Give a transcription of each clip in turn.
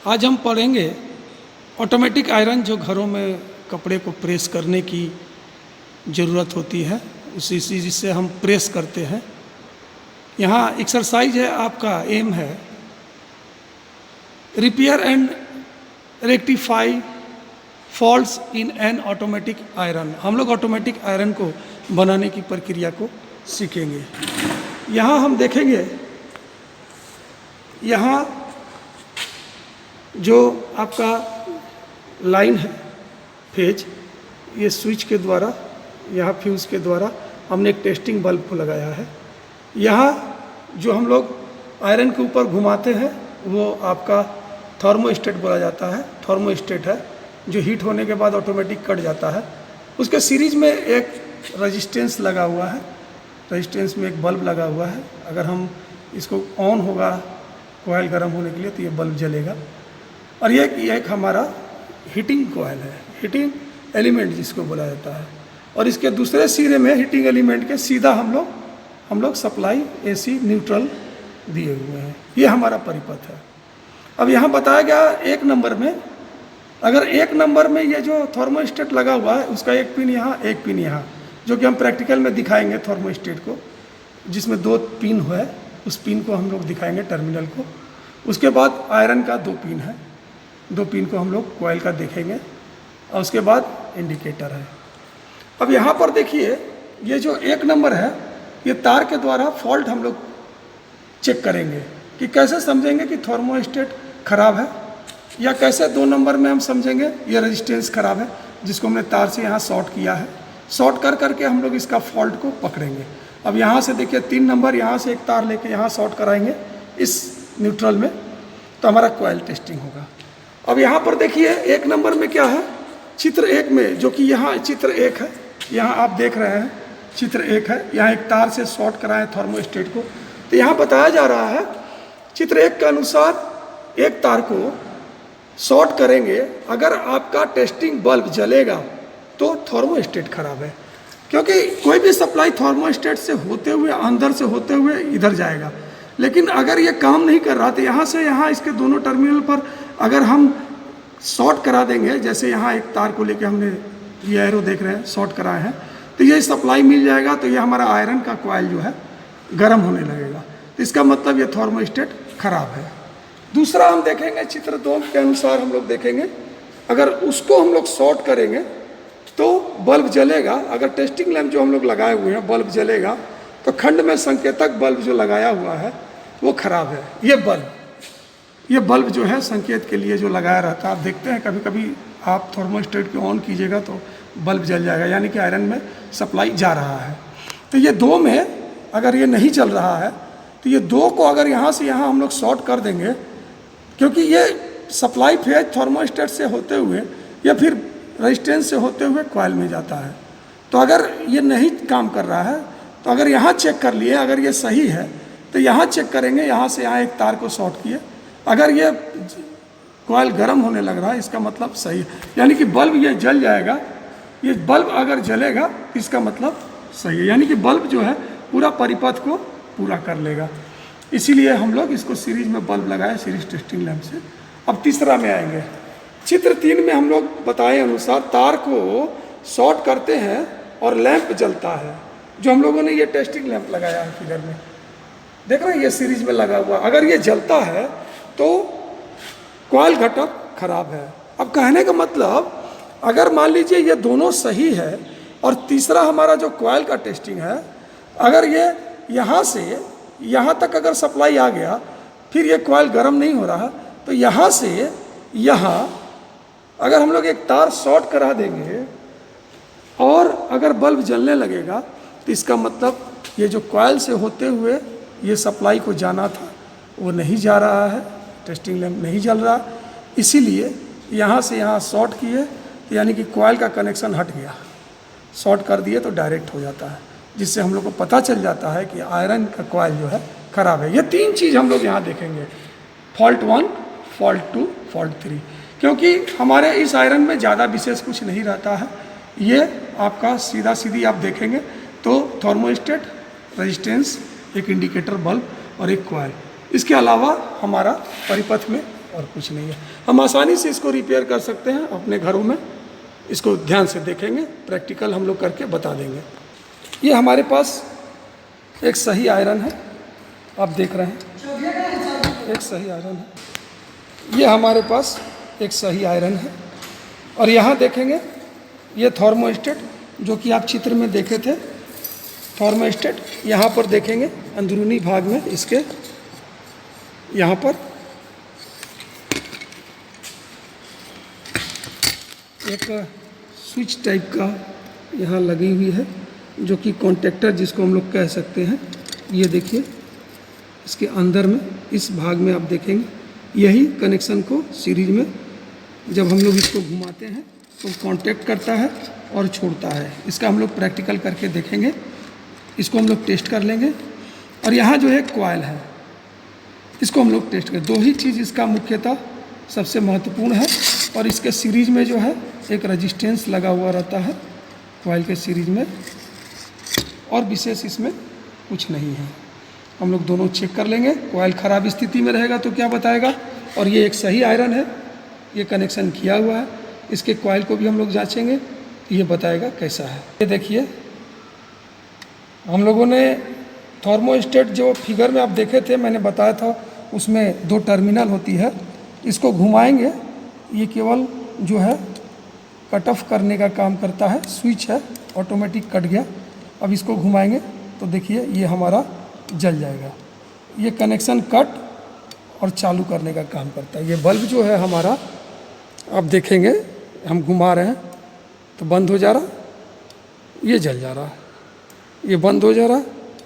आज हम पढ़ेंगे ऑटोमेटिक आयरन जो घरों में कपड़े को प्रेस करने की ज़रूरत होती है, उसी चीज़ से हम प्रेस करते हैं। यहाँ एक्सरसाइज है, आपका एम है repair and rectify faults in an automatic iron. हम लोग ऑटोमेटिक आयरन को बनाने की प्रक्रिया को सीखेंगे। यहाँ हम देखेंगे, यहाँ जो आपका लाइन है फेज, ये स्विच के द्वारा, यहाँ फ्यूज़ के द्वारा हमने एक टेस्टिंग बल्ब को लगाया है। यहाँ जो हम लोग आयरन के ऊपर घुमाते हैं वो आपका थर्मोस्टेट बोला जाता है। थर्मोस्टेट है जो हीट होने के बाद ऑटोमेटिक कट जाता है। उसके सीरीज में एक रेजिस्टेंस लगा हुआ है, रेजिस्टेंस में एक बल्ब लगा हुआ है। अगर हम इसको ऑन होगा कोयल गर्म होने के लिए तो ये बल्ब जलेगा। और ये एक हमारा हीटिंग कोयल है, हीटिंग एलिमेंट जिसको बोला जाता है। और इसके दूसरे सिरे में हीटिंग एलिमेंट के सीधा हम लोग सप्लाई एसी न्यूट्रल दिए हुए हैं। ये हमारा परिपथ है। अब यहाँ बताया गया एक नंबर में, अगर एक नंबर में ये जो थर्मोस्टेट लगा हुआ है उसका एक पिन यहाँ, एक पिन यहाँ, जो कि हम प्रैक्टिकल में दिखाएंगे थर्मोस्टेट को, जिसमें 2 पिन है, उस पिन को हम लोग दिखाएंगे टर्मिनल को। उसके बाद आयरन का 2 पिन है, 2 पिन को हम लोग कॉइल का देखेंगे। और उसके बाद इंडिकेटर है। अब यहाँ पर देखिए, ये जो एक नंबर है, ये तार के द्वारा फॉल्ट हम लोग चेक करेंगे कि कैसे समझेंगे कि थर्मोस्टेट खराब है, या कैसे 2 नंबर में हम समझेंगे ये रेजिस्टेंस खराब है, जिसको हमने तार से यहाँ शॉर्ट किया है। शॉर्ट करके हम लोग इसका फॉल्ट को पकड़ेंगे। अब यहाँ से देखिए 3 नंबर, यहाँ से एक तार लेके यहाँ शॉर्ट कराएंगे इस न्यूट्रल में, तो हमारा कॉइल टेस्टिंग होगा। अब यहाँ पर देखिए एक नंबर में क्या है, चित्र 1 में, जो कि यहाँ चित्र 1 है, यहाँ आप देख रहे हैं चित्र 1 है। यहाँ एक तार से शॉर्ट कराएं थर्मोस्टेट को, तो यहाँ बताया जा रहा है चित्र 1 के अनुसार एक तार को शॉर्ट करेंगे, अगर आपका टेस्टिंग बल्ब जलेगा तो थर्मोस्टेट खराब है, क्योंकि कोई भी सप्लाई थर्मोस्टेट से होते हुए, अंदर से होते हुए इधर जाएगा। लेकिन अगर ये काम नहीं कर रहा तो यहाँ से यहाँ इसके दोनों टर्मिनल पर अगर हम शॉर्ट करा देंगे, जैसे यहाँ एक तार को लेके हमने ये एरो देख रहे हैं शॉर्ट कराए हैं, तो ये सप्लाई मिल जाएगा, तो ये हमारा आयरन का कॉइल जो है गर्म होने लगेगा। तो इसका मतलब ये थर्मोस्टेट खराब है। दूसरा हम देखेंगे चित्र 2 के अनुसार हम लोग देखेंगे, अगर उसको हम लोग शॉर्ट करेंगे तो बल्ब जलेगा। अगर टेस्टिंग लैंप जो हम लोग लगाए हुए हैं बल्ब जलेगा, तो खंड में संकेतक बल्ब जो लगाया हुआ है वो खराब है। ये बल्ब जो है संकेत के लिए जो लगाया रहता है, आप देखते हैं कभी कभी आप थर्मोस्टेट को ऑन कीजिएगा तो बल्ब जल जाएगा, यानी कि आयरन में सप्लाई जा रहा है। तो ये 2 में अगर ये नहीं चल रहा है तो ये 2 को अगर यहाँ से यहाँ हम लोग शॉर्ट कर देंगे, क्योंकि ये सप्लाई फेज थर्मोस्टेट से होते हुए या फिर रेजिस्टेंस से होते हुए कॉइल में जाता है। तो अगर ये नहीं काम कर रहा है तो अगर यहाँ चेक कर लिए, अगर ये सही है तो यहाँ चेक करेंगे, यहाँ से यहाँ एक तार को शॉर्ट किए, अगर ये कॉइल गर्म होने लग रहा है इसका मतलब सही है, यानी कि बल्ब ये जल जाएगा। ये बल्ब अगर जलेगा इसका मतलब सही है, यानी कि बल्ब जो है पूरा परिपथ को पूरा कर लेगा। इसीलिए हम लोग इसको सीरीज में बल्ब लगाए, सीरीज टेस्टिंग लैंप से। अब तीसरा में आएंगे, चित्र 3 में हम लोग बताए अनुसार तार को शॉर्ट करते हैं और लैंप जलता है। जो हम लोगों ने ये टेस्टिंग लैंप लगाया है फिगर में देख रहे हैं, ये सीरीज में लगा हुआ, अगर ये जलता है तो कॉइल घटक खराब है। अब कहने का मतलब, अगर मान लीजिए ये दोनों सही है और तीसरा हमारा जो कॉइल का टेस्टिंग है, अगर ये यहाँ से यहाँ तक अगर सप्लाई आ गया, फिर ये कॉइल गर्म नहीं हो रहा, तो यहाँ से यहाँ अगर हम लोग एक तार शॉर्ट करा देंगे और अगर बल्ब जलने लगेगा, तो इसका मतलब ये जो कॉइल से होते हुए ये सप्लाई को जाना था वो नहीं जा रहा है, टेस्टिंग लैंप नहीं जल रहा। इसीलिए यहाँ से यहाँ शॉर्ट किए, तो यानी कि कॉइल का कनेक्शन हट गया, शॉर्ट कर दिए तो डायरेक्ट हो जाता है, जिससे हम लोग को पता चल जाता है कि आयरन का कॉइल जो है खराब है। ये 3 चीज़ हम लोग यहाँ देखेंगे, फॉल्ट 1, फॉल्ट 2, फॉल्ट 3, क्योंकि हमारे इस आयरन में ज़्यादा विशेष कुछ नहीं रहता है। ये आपका सीधा सीधी आप देखेंगे तो थर्मोस्टेट, रेजिस्टेंस, एक इंडिकेटर बल्ब और एक कॉइल, इसके अलावा हमारा परिपथ में और कुछ नहीं है। हम आसानी से इसको रिपेयर कर सकते हैं अपने घरों में। इसको ध्यान से देखेंगे, प्रैक्टिकल हम लोग करके बता देंगे। ये हमारे पास एक सही आयरन है, आप देख रहे हैं, एक सही आयरन है। ये हमारे पास एक सही आयरन है और यहाँ देखेंगे ये थर्मोस्टेट जो कि आप चित्र में देखे थे, थर्मोस्टेट यहाँ पर देखेंगे अंदरूनी भाग में इसके यहाँ पर एक स्विच टाइप का यहाँ लगी हुई है जो कि कॉन्टेक्टर जिसको हम लोग कह सकते हैं। ये देखिए इसके अंदर में इस भाग में आप देखेंगे यही कनेक्शन को सीरीज में जब हम लोग इसको घुमाते हैं तो कांटेक्ट करता है और छोड़ता है। इसका हम लोग प्रैक्टिकल करके देखेंगे, इसको हम लोग टेस्ट कर लेंगे। और यहाँ जो है कॉइल है, इसको हम लोग टेस्ट करें। दो ही चीज़ इसका मुख्यतः सबसे महत्वपूर्ण है और इसके सीरीज में जो है एक रेजिस्टेंस लगा हुआ रहता है कॉइल के सीरीज में, और विशेष इसमें कुछ नहीं है। हम लोग दोनों चेक कर लेंगे। कॉइल ख़राब स्थिति में रहेगा तो क्या बताएगा, और ये एक सही आयरन है, ये कनेक्शन किया हुआ है। इसके कॉइल को भी हम लोग जांचेंगे, ये बताएगा कैसा है। ये देखिए हम लोगों ने थर्मोस्टेट जो फिगर में आप देखे थे, मैंने बताया था उसमें 2 टर्मिनल होती है। इसको घुमाएंगे, ये केवल जो है कट ऑफ करने का काम करता है, स्विच है, ऑटोमेटिक कट गया। अब इसको घुमाएंगे तो देखिए ये हमारा जल जाएगा। ये कनेक्शन कट और चालू करने का काम करता है। ये बल्ब जो है हमारा, आप देखेंगे हम घुमा रहे हैं तो बंद हो जा रहा, ये जल जा रहा, ये बंद हो जा रहा,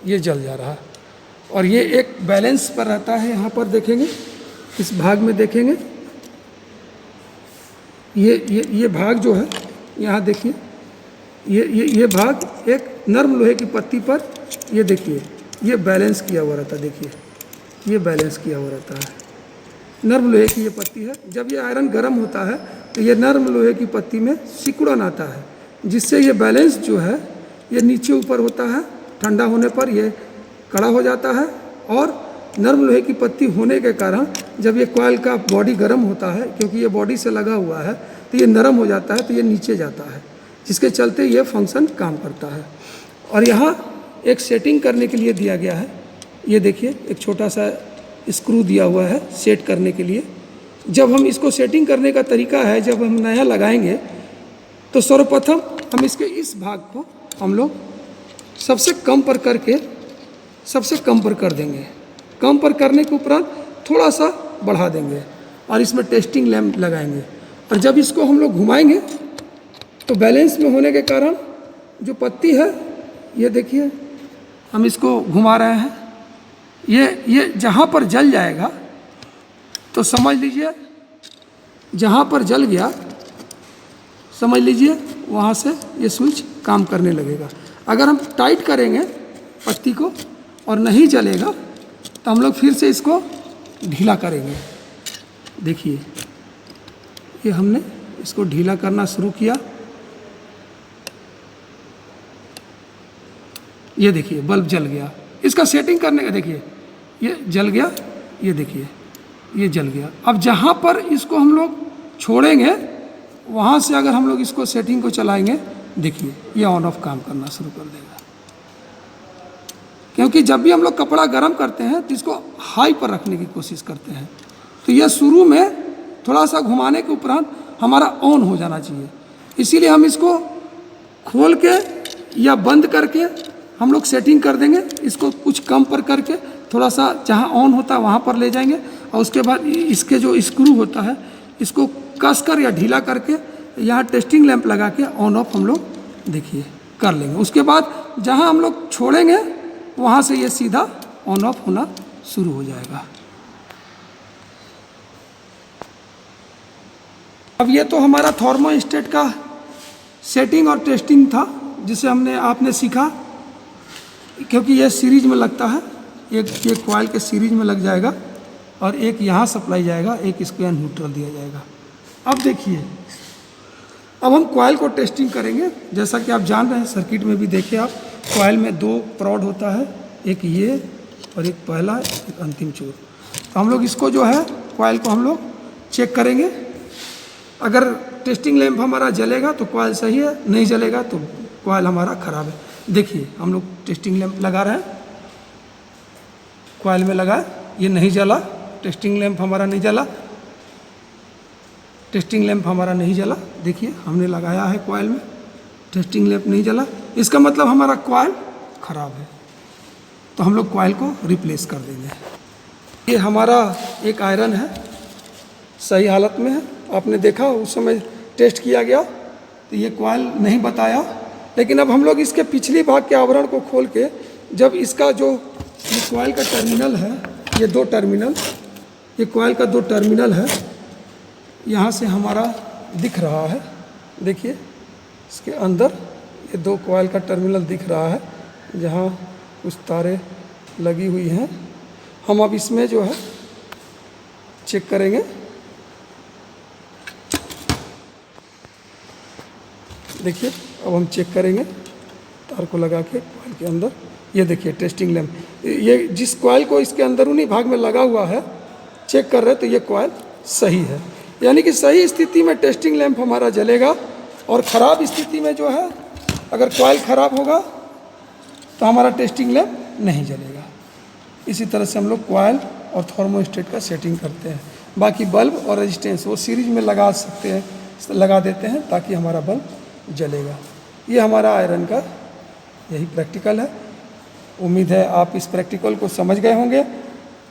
ये जल जा रहा। और ये एक बैलेंस पर रहता है। यहाँ पर देखेंगे, इस भाग में देखेंगे, ये भाग जो है, यहाँ देखिए ये भाग एक नर्म लोहे की पत्ती पर, ये देखिए ये बैलेंस किया हुआ रहता है। देखिए ये बैलेंस किया हुआ रहता है, नर्म लोहे की ये पत्ती है। जब ये आयरन गर्म होता है तो ये नर्म लोहे की पत्ती में सिकुड़न आता है, जिससे ये बैलेंस जो है ये नीचे ऊपर होता है। ठंडा होने पर ये कड़ा हो जाता है और नर्म लोहे की पत्ती होने के कारण जब ये कॉइल का बॉडी गर्म होता है, क्योंकि ये बॉडी से लगा हुआ है, तो ये नरम हो जाता है, तो ये नीचे जाता है, जिसके चलते ये फंक्शन काम करता है। और यहाँ एक सेटिंग करने के लिए दिया गया है। ये देखिए एक छोटा सा स्क्रू दिया हुआ है सेट करने के लिए। जब हम इसको सेटिंग करने का तरीका है, जब हम नया लगाएंगे तो सर्वप्रथम हम इसके इस भाग को हम लोग सबसे कम पर करके सबसे कम पर कर देंगे। कम पर करने के उपरांत थोड़ा सा बढ़ा देंगे और इसमें टेस्टिंग लैंप लगाएंगे। और जब इसको हम लोग घुमाएंगे तो बैलेंस में होने के कारण जो पत्ती है, ये देखिए हम इसको घुमा रहे हैं, ये जहाँ पर जल जाएगा तो समझ लीजिए जहाँ पर जल गया, समझ लीजिए वहाँ से ये स्विच काम करने लगेगा। अगर हम टाइट करेंगे पत्ती को और नहीं जलेगा तो हम लोग फिर से इसको ढीला करेंगे। देखिए ये हमने इसको ढीला करना शुरू किया, ये देखिए बल्ब जल गया। इसका सेटिंग करने का देखिए ये जल गया, ये देखिए ये जल गया। अब जहाँ पर इसको हम लोग छोड़ेंगे वहाँ से अगर हम लोग इसको सेटिंग को चलाएंगे, देखिए ये ऑन ऑफ काम करना शुरू कर देगा। क्योंकि जब भी हम लोग कपड़ा गर्म करते हैं तो इसको हाई पर रखने की कोशिश करते हैं, तो यह शुरू में थोड़ा सा घुमाने के उपरांत हमारा ऑन हो जाना चाहिए। इसीलिए हम इसको खोल के या बंद करके हम लोग सेटिंग कर देंगे। इसको कुछ कम पर करके थोड़ा सा जहाँ ऑन होता है वहाँ पर ले जाएंगे और उसके बाद इसके जो स्क्रू होता है इसको कसकर या ढीला करके यहाँ टेस्टिंग लैंप लगा के ऑन ऑफ हम लोग देखिए कर लेंगे। उसके बाद जहाँ हम लोग छोड़ेंगे वहाँ से ये सीधा ऑन ऑफ होना शुरू हो जाएगा। अब ये तो हमारा थर्मोस्टेट का सेटिंग और टेस्टिंग था, जिसे आपने सीखा। क्योंकि ये सीरीज में लगता है, एक ये कॉइल के सीरीज में लग जाएगा और एक यहाँ सप्लाई जाएगा, एक स्क्वायर न्यूट्रल दिया जाएगा। अब देखिए अब हम कॉइल को टेस्टिंग करेंगे। जैसा कि आप जान रहे हैं, सर्किट में भी देखिए आप, कॉइल में 2 प्रोड होता है, एक ये और एक पहला, एक अंतिम चोर। तो हम लोग इसको जो है कॉइल को हम लोग चेक करेंगे। अगर टेस्टिंग लैंप हमारा जलेगा तो कॉइल सही है, नहीं जलेगा तो कॉइल हमारा ख़राब है। देखिए हम लोग टेस्टिंग लैंप लगा रहे हैं, कॉइल में लगा, ये नहीं जला, टेस्टिंग लैंप हमारा नहीं जला, टेस्टिंग लैंप हमारा नहीं जला। देखिए हमने लगाया है कॉइल में, टेस्टिंग लैंप नहीं जला, इसका मतलब हमारा कॉइल ख़राब है। तो हम लोग कॉइल को रिप्लेस कर देंगे। ये हमारा एक आयरन है, सही हालत में है। आपने देखा उस समय टेस्ट किया गया तो ये कॉइल नहीं बताया, लेकिन अब हम लोग इसके पिछली भाग के आवरण को खोल के जब इसका जो ये कॉइल का टर्मिनल है, ये दो टर्मिनल, ये कॉइल का दो टर्मिनल है, यहाँ से हमारा दिख रहा है। देखिए इसके अंदर ये दो कॉइल का टर्मिनल दिख रहा है, जहाँ कुछ तारें लगी हुई हैं। हम अब इसमें जो है चेक करेंगे। देखिए अब हम चेक करेंगे तार को लगा के कॉइल के अंदर। ये देखिए टेस्टिंग लैंप, ये जिस कॉइल को इसके अंदरूनी भाग में लगा हुआ है चेक कर रहे हैं, तो ये कॉइल सही है। यानी कि सही स्थिति में टेस्टिंग लैंप हमारा जलेगा, और ख़राब स्थिति में जो है अगर कॉइल ख़राब होगा तो हमारा टेस्टिंग लैंप नहीं जलेगा। इसी तरह से हम लोग कॉइल और थर्मोस्टेट का सेटिंग करते हैं। बाकी बल्ब और रेजिस्टेंस वो सीरीज में लगा सकते हैं, लगा देते हैं ताकि हमारा बल्ब जलेगा। ये हमारा आयरन का यही प्रैक्टिकल है। उम्मीद है आप इस प्रैक्टिकल को समझ गए होंगे,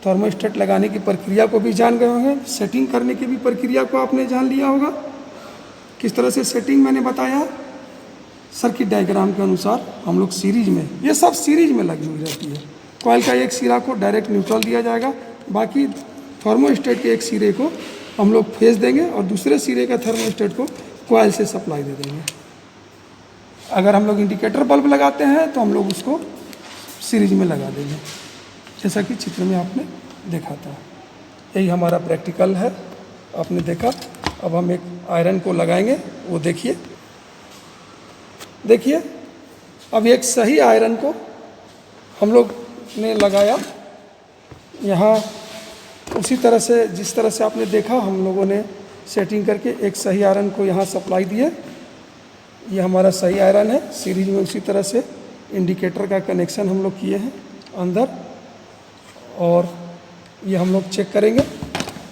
थर्मोस्टेट लगाने की प्रक्रिया को भी जान गए होंगे, सेटिंग करने की भी प्रक्रिया को आपने जान लिया होगा। किस तरह से सेटिंग मैंने बताया, सर्किट डायग्राम के अनुसार हम लोग सीरीज में, ये सब सीरीज में लगी हुई रहती है। कॉइल का एक सिरा को डायरेक्ट न्यूट्रल दिया जाएगा, बाकी थर्मोस्टेट के एक सिरे को हम लोग फेज देंगे और दूसरे सिरे का थर्मोस्टेट को कॉइल से सप्लाई दे देंगे। अगर हम लोग इंडिकेटर बल्ब लगाते हैं तो हम लोग उसको सीरीज में लगा देंगे, जैसा कि चित्र में आपने देखा था। यही हमारा प्रैक्टिकल है, आपने देखा। अब हम एक आयरन को लगाएंगे, वो देखिए। देखिए अब एक सही आयरन को हम लोग ने लगाया यहाँ, उसी तरह से जिस तरह से आपने देखा हम लोगों ने सेटिंग करके एक सही आयरन को यहाँ सप्लाई दिए। ये हमारा सही आयरन है, सीरीज में उसी तरह से इंडिकेटर का कनेक्शन हम लोग किए हैं अंदर, और ये हम लोग चेक करेंगे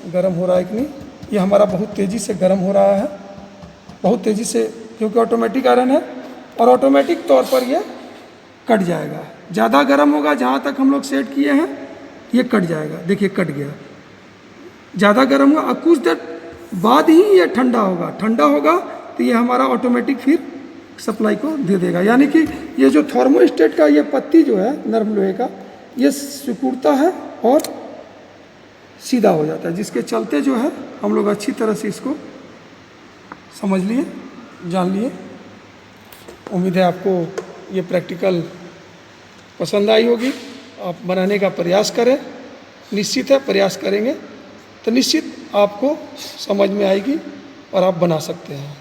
गर्म हो रहा है कि नहीं। ये हमारा बहुत तेज़ी से गर्म हो रहा है, बहुत तेज़ी से, क्योंकि ऑटोमेटिक आयरन है और ऑटोमेटिक तौर पर ये कट जाएगा। ज़्यादा गर्म होगा, जहाँ तक हम लोग सेट किए हैं ये कट जाएगा। देखिए कट गया, ज़्यादा गर्म हुआ, अब कुछ देर बाद ही ये ठंडा होगा। ठंडा होगा तो ये हमारा ऑटोमेटिक फिर सप्लाई को दे देगा। यानी कि ये जो थर्मोस्टेट का ये पत्ती जो है नरम लोहे का, ये सिकुड़ता है और सीधा हो जाता है, जिसके चलते जो है हम लोग अच्छी तरह से इसको समझ लिए, जान लिए। उम्मीद है आपको ये प्रैक्टिकल पसंद आई होगी, आप बनाने का प्रयास करें। निश्चित है प्रयास करेंगे तो निश्चित आपको समझ में आएगी और आप बना सकते हैं।